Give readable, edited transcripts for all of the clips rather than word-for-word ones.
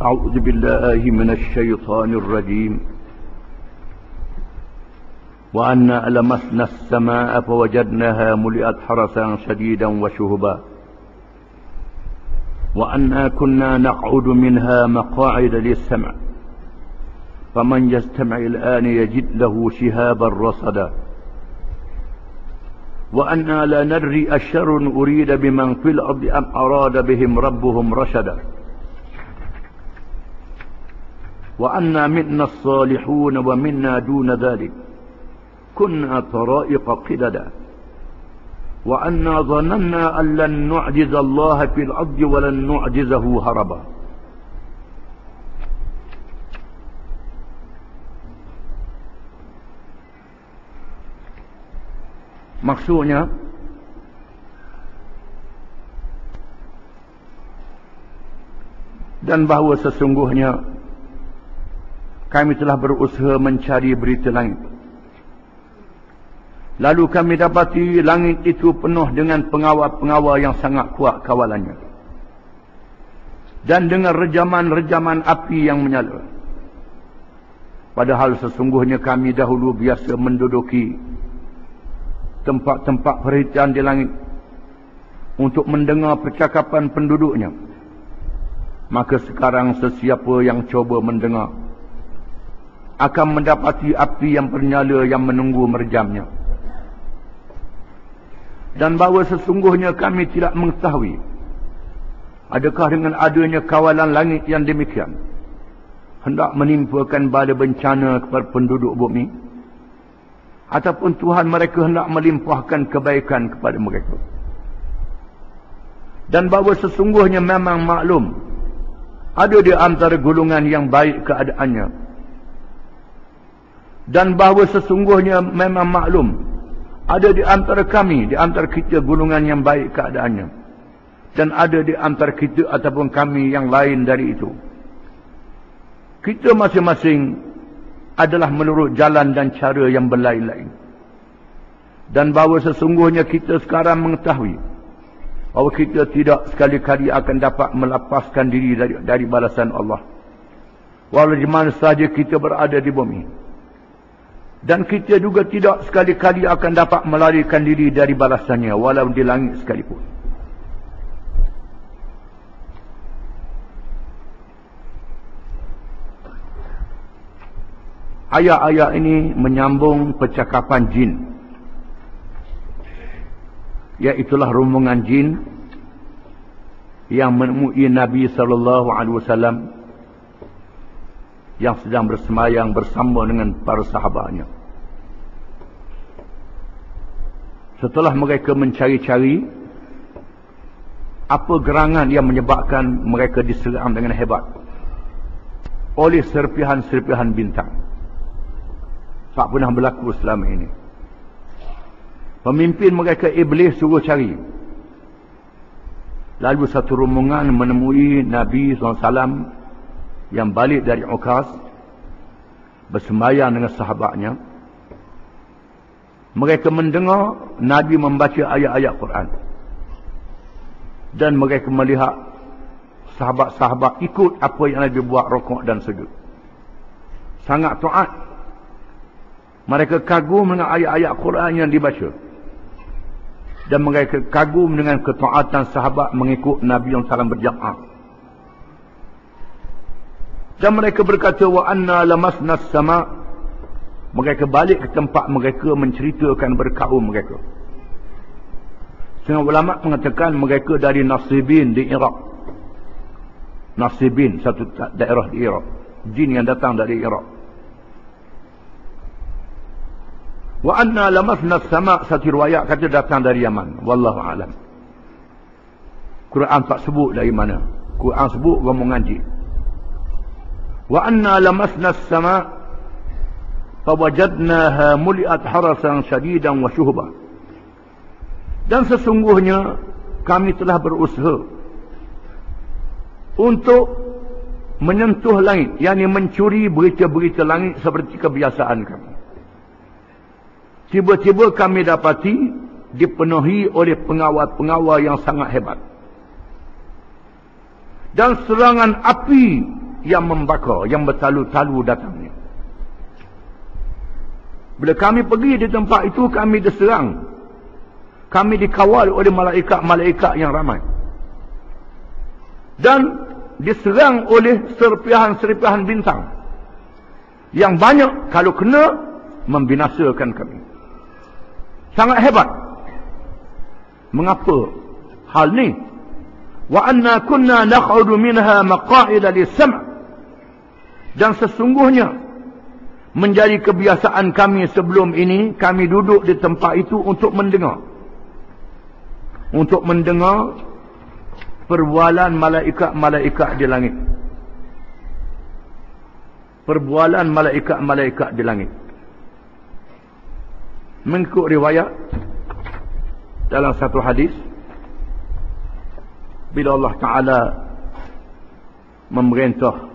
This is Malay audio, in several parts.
أعوذ بالله من الشيطان الرجيم وأنا لمسنا السماء فوجدناها ملئت حرسا شديدا وشهبا وأنا كنا نقعد منها مقاعد للسمع فمن يستمع الآن يجد له شهابا رصدا وأنا لا ندري أشر أريد بمن في الأرض أم أراد بهم ربهم رشدا وأنا منا الصالحون ومنا دون ذلك كنا طرائق قددا وأنا ظننا أن لن نعجز الله في الأرض ولن نعجزه هربا. Maksudnya dan bahawa sesungguhnya kami telah berusaha mencari berita langit. Lalu kami dapati langit itu penuh dengan pengawal-pengawal yang sangat kuat kawalannya. Dan dengan rejaman-rejaman api yang menyala. Padahal sesungguhnya kami dahulu biasa menduduki tempat-tempat perhentian di langit untuk mendengar percakapan penduduknya. Maka sekarang sesiapa yang coba mendengar akan mendapati api yang bernyala yang menunggu merejamnya. Dan bahawa sesungguhnya kami tidak mengetahui adakah dengan adanya kawalan langit yang demikian hendak menimpakan bala bencana kepada penduduk bumi, ataupun Tuhan mereka hendak melimpahkan kebaikan kepada mereka. Dan bahawa sesungguhnya memang maklum ada di antara golongan yang baik keadaannya. Dan bahawa sesungguhnya memang maklum ada di antara kami, di antara kita golongan yang baik keadaannya. Dan ada di antara kita ataupun kami yang lain dari itu. Kita masing-masing adalah menurut jalan dan cara yang berlain-lain. Dan bahawa sesungguhnya kita sekarang mengetahui bahawa kita tidak sekali-kali akan dapat melepaskan diri dari balasan Allah. Walau di mana sahaja kita berada di bumi. Dan kita juga tidak sekali-kali akan dapat melarikan diri dari balasannya walau di langit sekalipun. Ayat-ayat ini menyambung percakapan jin. Iaitulah rombongan jin yang menemui Nabi SAW yang sedang bersemayang bersama dengan para sahabatnya. Setelah mereka mencari-cari apa gerangan yang menyebabkan mereka diserang dengan hebat oleh serpihan-serpihan bintang. Tak pernah berlaku selama ini. Pemimpin mereka iblis suruh cari. Lalu satu rombongan menemui Nabi SAW yang balik dari Ukaz bersembahyang dengan sahabatnya. Mereka mendengar Nabi membaca ayat-ayat Quran. Dan mereka melihat sahabat-sahabat ikut apa yang Nabi buat, rukuk dan sujud. Sangat taat. Mereka kagum dengan ayat-ayat Quran yang dibaca. Dan mereka kagum dengan ketaatan sahabat mengikut Nabi yang salam berjamaah. Dan mereka berkata, wa anna lamasna as-sama'. Mereka balik ke tempat mereka menceritakan berkaum mereka. Setengah ulama mengatakan mereka dari Nasibin di Iraq. Nasibin, satu daerah di Iraq. Jin yang datang dari Iraq. Wa anna lamasna as-sama', satu riwayat kata datang dari Yaman. Wallahu a'lam. Quran tak sebut dari mana. Quran sebut rombongan jin. Wa anna lamasna as-sama' fawajadnaha muliat harasan syadidan wa syuhba. Dan sesungguhnya kami telah berusaha untuk menyentuh langit, yakni mencuri berita-berita langit seperti kebiasaan kami. Tiba-tiba kami dapati dipenuhi oleh pengawal-pengawal yang sangat hebat. Dan serangan api yang membakar, yang bertalu-talu datangnya. Bila kami pergi di tempat itu, kami diserang. Kami dikawal oleh malaikat-malaikat yang ramai. Dan diserang oleh serpihan-serpihan bintang. Yang banyak, kalau kena, membinasakan kami. Sangat hebat. Mengapa hal ni? Wa anna kunna naq'udu minha maq'ida lis-sam'. Dan sesungguhnya menjadi kebiasaan kami sebelum ini, kami duduk di tempat itu untuk mendengar. Untuk mendengar perbualan malaikat-malaikat di langit. Perbualan malaikat-malaikat di langit. Mengikut riwayat dalam satu hadis, bila Allah Ta'ala memerintah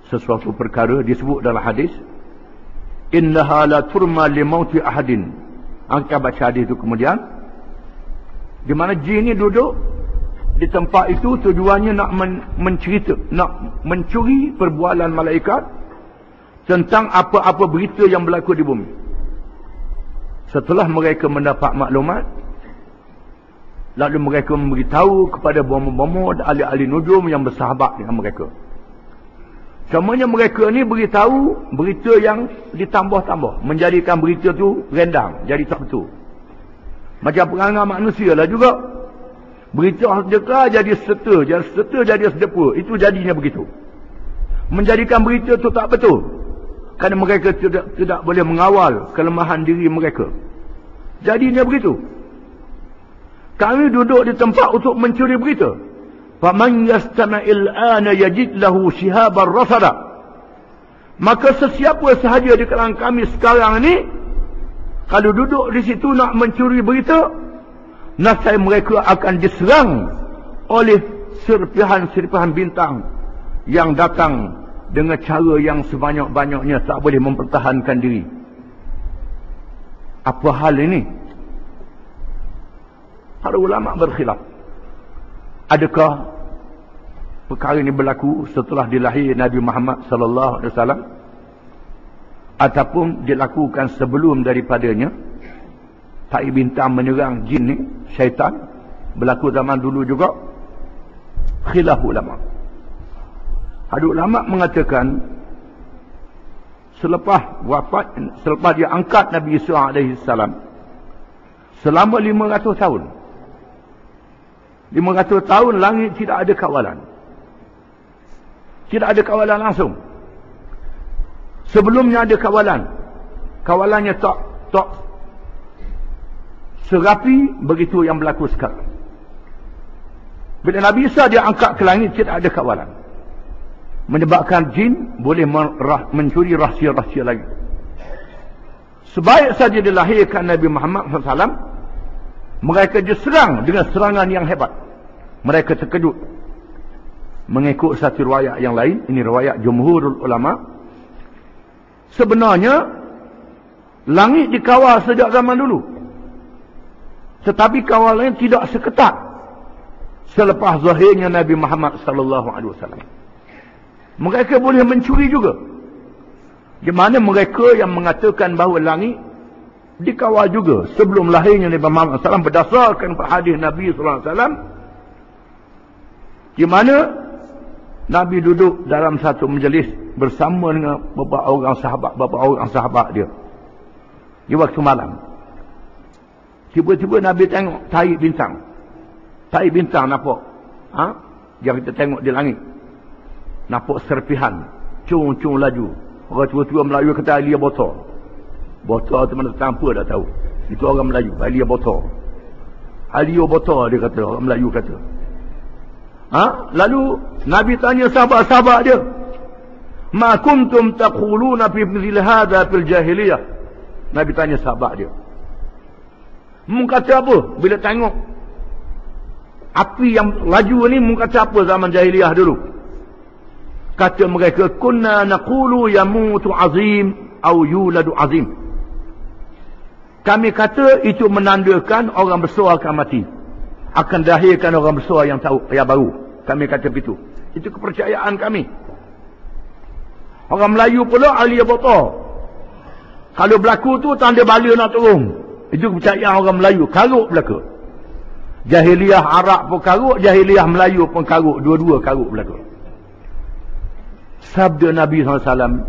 sesuatu perkara, disebut dalam hadis, innaha la turma li mauti ahadin. Angkat baca hadis itu kemudian, di mana jin ni duduk di tempat itu, tujuannya nak mencerita, nak mencuri perbualan malaikat tentang apa-apa berita yang berlaku di bumi. Setelah mereka mendapat maklumat, lalu mereka memberitahu kepada bomo-bomo dan ahli-ahli nujum yang bersahabat dengan mereka. Semuanya mereka ni beritahu berita yang ditambah-tambah, menjadikan berita tu rendang, jadi tak betul. Macam perangai manusia lah juga. Berita sedekah jadi serta jadi sedepa. Itu jadinya begitu. Menjadikan berita tu tak betul. Kerana mereka tidak boleh mengawal kelemahan diri mereka. Jadinya begitu. Kami duduk di tempat untuk mencuri berita. فَمَنْ يَسْتَمَعِ الْآنَ يَجِدْ لَهُ شِهَابًا رَصَدًا. Maka sesiapa sahaja di kalangan kami sekarang ni, kalau duduk di situ nak mencuri berita, nasai mereka akan diserang oleh serpihan-serpihan bintang yang datang dengan cara yang sebanyak-banyaknya, tak boleh mempertahankan diri. Apa hal ini? Para ulama berkhilaf. Adakah perkara ini berlaku setelah dilahir Nabi Muhammad sallallahu alaihi wasallam ataupun dilakukan sebelum daripadanya? Tai bintang menyerang jin ni, syaitan, berlaku zaman dulu juga. Khilaf ulama. Ada ulama mengatakan selepas dia angkat Nabi Isa alaihi salam, selama 500 tahun 500 tahun langit tidak ada kawalan. Tidak ada kawalan langsung. Sebelumnya ada kawalan. Kawalannya tak serapi begitu yang berlaku sekarang. Bila Nabi Isa dia angkat ke langit, tidak ada kawalan. Menyebabkan jin boleh mencuri rahsia-rahsia lagi. Sebaik saja dilahirkan Nabi Muhammad SAW, mereka diserang dengan serangan yang hebat. Mereka terkejut. Mengikut satu riwayat yang lain, ini riwayat jumhurul ulama, sebenarnya langit dikawal sejak zaman dulu. Tetapi kawalannya tidak seketat selepas zahirnya Nabi Muhammad sallallahu alaihi wasallam. Mereka boleh mencuri juga. Di mana mereka yang mengatakan bahawa langit dikawal juga sebelum lahirnya Nabi Muhammad SAW berdasarkan hadis Nabi SAW, di mana Nabi duduk dalam satu majlis bersama dengan beberapa orang sahabat dia di waktu malam. Tiba-tiba Nabi tengok tahi bintang. Tahi bintang nampak. Yang kita tengok di langit. Nampak serpihan. Cung-cung laju. Orang tua-tua Melayu kata Alia Botol. Botol tu mana tanpa dah tahu. Itu orang Melayu. Alia Botol. Alia Botol dia kata. Orang Melayu kata. Lalu Nabi tanya sahabat-sahabat dia. Ma kuntum taquluna fi mithli hadha fil jahiliyah. Nabi tanya sahabat dia. Mu kata apa bila tengok api yang laju ni, mu kata apa zaman jahiliyah dulu? Kata mereka, kunna naqulu yamutu azim au yuladu azim. Kami kata itu menandakan orang besar akan mati, akan dilahirkan orang besar yang baru. Kami kata begitu. Itu kepercayaan kami. Orang Melayu pula ahli botol. Kalau berlaku tu tanda bala nak turun. Itu kepercayaan orang Melayu. Karuk berlaku. Jahiliyah Arab pun karuk, jahiliyah Melayu pun karuk. Dua-dua karuk berlaku. Sabda Nabi SAW,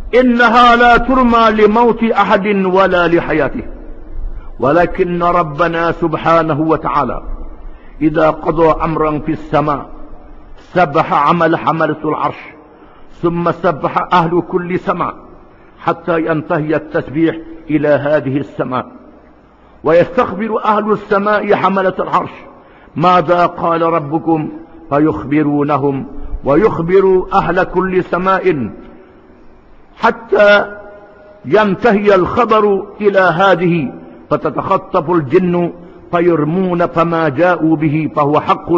"Innaha la turma li mauti ahadin wala li hayatih. Walakinna Rabbana subhanahu wa ta'ala idza qada amran fis sama' sabaha amal hamalatul arsh thumma sabaha ahlu kulli sama' hatta yantahi at-tasbih ila hadhihi as-sama' wa yastakhbiru ahlu as-sama'i hamalatul arsh madza qala rabbukum fayukhbirunahum wa yukhbiru ahla kulli sama'in hatta yantahi al-khabaru ila hadhihi فتتخطف الجن فيرمون فما جاءوا به فهو حق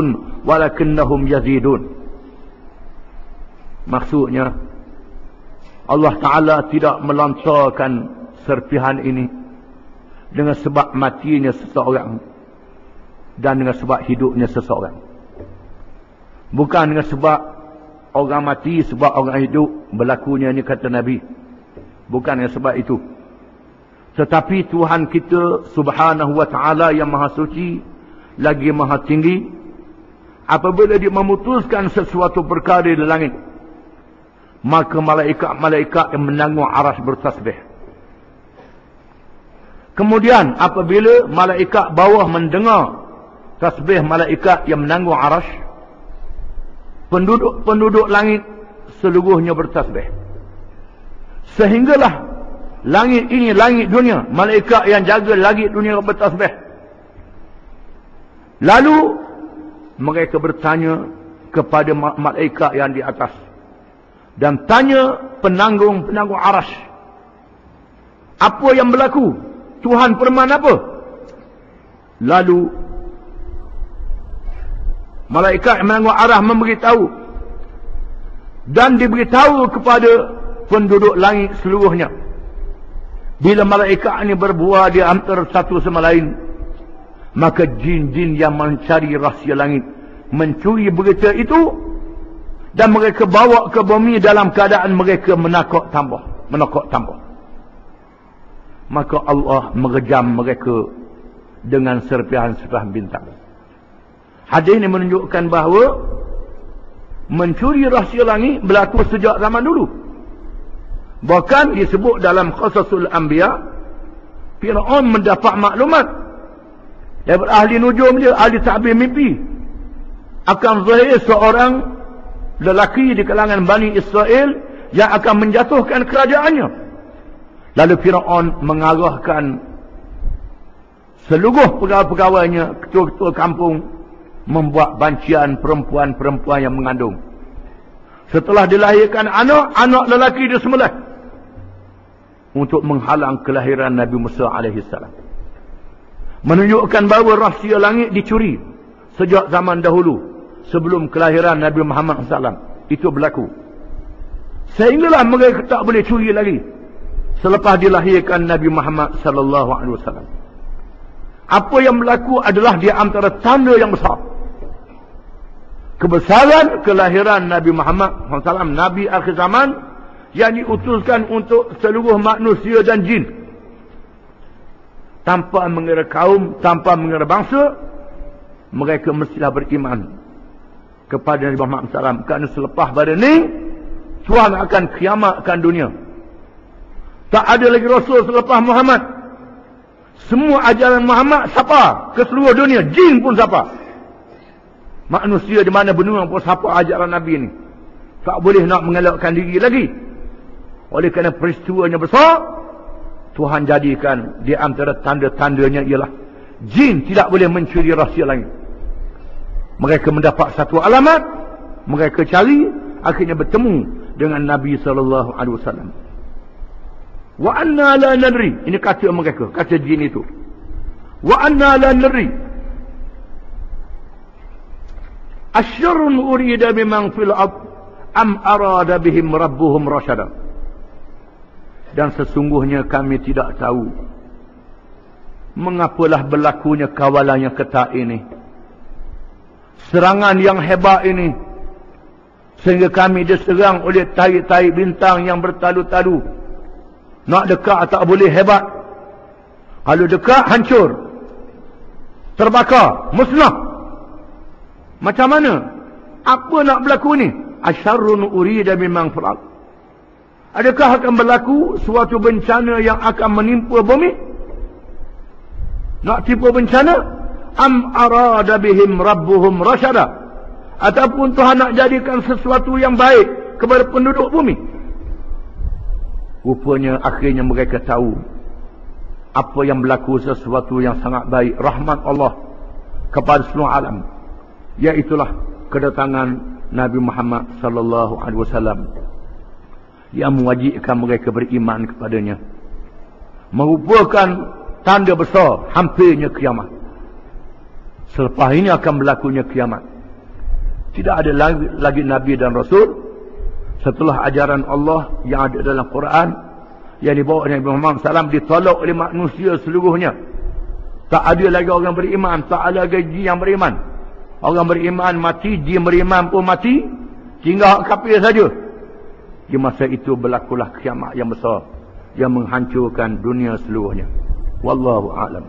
ولكنهم يزيدون." Maksudnya Allah Ta'ala tidak melancarkan serpihan ini dengan sebab matinya seseorang dan dengan sebab hidupnya seseorang. Bukan dengan sebab orang mati, sebab orang hidup berlakunya ini, kata Nabi. Bukan dengan sebab itu. Tetapi Tuhan kita subhanahu wa ta'ala yang maha suci, lagi maha tinggi, apabila dia memutuskan sesuatu perkara di langit, maka malaikat-malaikat yang menanggung aras bertasbih. Kemudian apabila malaikat bawah mendengar tasbih malaikat yang menanggung aras, penduduk langit seluruhnya bertasbih. Sehinggalah langit ini, langit dunia, malaikat yang jaga langit dunia bertasbih. Lalu mereka bertanya kepada malaikat yang di atas, dan tanya penanggung arash, apa yang berlaku? Tuhan firman apa? Lalu malaikat yang menanggung arash memberitahu, dan diberitahu kepada penduduk langit seluruhnya. Bila malaikat ini berbuah di antara satu sama lain, maka jin-jin yang mencari rahsia langit mencuri berita itu, dan mereka bawa ke bumi dalam keadaan mereka menakut tambah. Maka Allah merejam mereka dengan serpihan-serpihan bintang. Hadis ini menunjukkan bahawa mencuri rahsia langit berlaku sejak zaman dulu. Bahkan disebut dalam Qasasul Anbiya, Fir'aun mendapat maklumat daripada ahli nujum dia, ahli ta'bir mimpi, akan zahir seorang lelaki di kalangan Bani Israel yang akan menjatuhkan kerajaannya. Lalu Fir'aun mengarahkan seluruh pegawai-pegawainya, ketua-ketua kampung, membuat bancian perempuan-perempuan yang mengandung. Setelah dilahirkan anak lelaki dia sembelih untuk menghalang kelahiran Nabi Musa AS. Menunjukkan bahawa rahsia langit dicuri sejak zaman dahulu, sebelum kelahiran Nabi Muhammad SAW. Itu berlaku. Sehinggalah mereka tak boleh curi lagi selepas dilahirkan Nabi Muhammad SAW. Apa yang berlaku adalah di antara tanda yang besar kebesaran kelahiran Nabi Muhammad SAW, Nabi akhir zaman yang diutuskan untuk seluruh manusia dan jin, tanpa mengira kaum, tanpa mengira bangsa. Mereka mestilah beriman kepada Nabi Muhammad SAW, kerana selepas pada ini Tuhan akan kiamatkan dunia. Tak ada lagi Rasul selepas Muhammad. Semua ajaran Muhammad sapa ke seluruh dunia, jin pun sapa, manusia di mana benua pun sapa ajaran Nabi ini. Tak boleh nak mengelakkan diri lagi. Oleh kerana peristiwanya besar, Tuhan jadikan di antara tanda-tandanya ialah jin tidak boleh mencuri rahsia langit. Mereka mendapat satu alamat, mereka cari, akhirnya bertemu dengan Nabi SAW. Wa anna la nadri, ini kata mereka, kata jin itu. Wa anna la nadri asyarrun urida biman fil ard am arada bihim rabbuhum rasyada. Dan sesungguhnya kami tidak tahu mengapalah berlakunya kawalan yang ketat ini, serangan yang hebat ini, Sehingga kami diserang oleh tahi-tahi bintang yang bertalu-talu. Nak dekat tak boleh, hebat. Kalau dekat, hancur. Terbakar, musnah. Macam mana? Apa nak berlaku ni? Asyarrun urida mimman fil ard. Adakah akan berlaku suatu bencana yang akan menimpa bumi? Nak tipu bencana? Am arada bihim rabbuhum rasyada. Ataupun Tuhan nak jadikan sesuatu yang baik kepada penduduk bumi? Rupanya akhirnya mereka tahu apa yang berlaku, sesuatu yang sangat baik, rahmat Allah kepada seluruh alam. Iaitulah kedatangan Nabi Muhammad sallallahu alaihi wasallam yang mewajibkan mereka beriman kepadanya. Merupakan tanda besar hampirnya kiamat. Selepas ini akan berlakunya kiamat. Tidak ada lagi Nabi dan Rasul setelah ajaran Allah yang ada dalam Quran yang dibawa Nabi Muhammad SAW ditolak oleh manusia seluruhnya. Tak ada lagi orang beriman, tak ada lagi jin yang beriman. Orang beriman mati, jin beriman pun mati, tinggal kafir saja. Di masa itu berlakulah kiamat yang besar yang menghancurkan dunia seluruhnya. Wallahu a'lam.